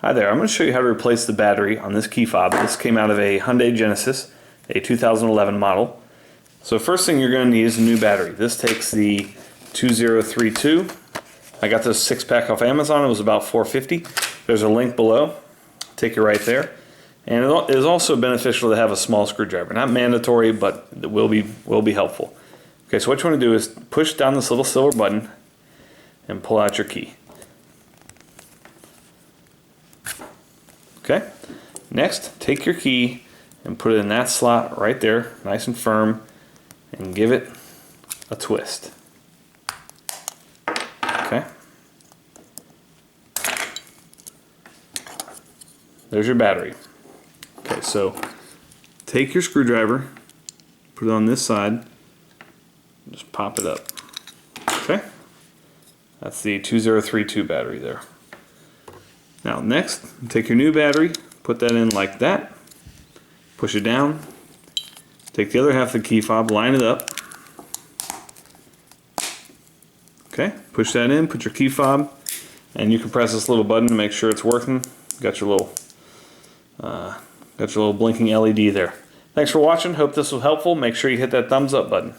Hi there, I'm going to show you how to replace the battery on this key fob. This came out of a Hyundai Genesis, a 2011 model. So first thing you're going to need is a new battery. This takes the 2032. I got this 6-pack off Amazon. It was about $4.50. There's a link below. Take it right there. And it is also beneficial to have a small screwdriver. Not mandatory, but it will be helpful. Okay, so what you want to do is push down this little silver button and pull out your key. Okay, next take your key and put it in that slot right there, nice and firm, and give it a twist. Okay, there's your battery. Okay, so take your screwdriver, put it on this side, just pop it up. Okay, that's the 2032 battery there. Now next, take your new battery, put that in like that, push it down, take the other half of the key fob, line it up. Okay, push that in, put your key fob, and you can press this little button to make sure it's working. Got your little blinking LED there. Thanks for watching, hope this was helpful. Make sure you hit that thumbs up button.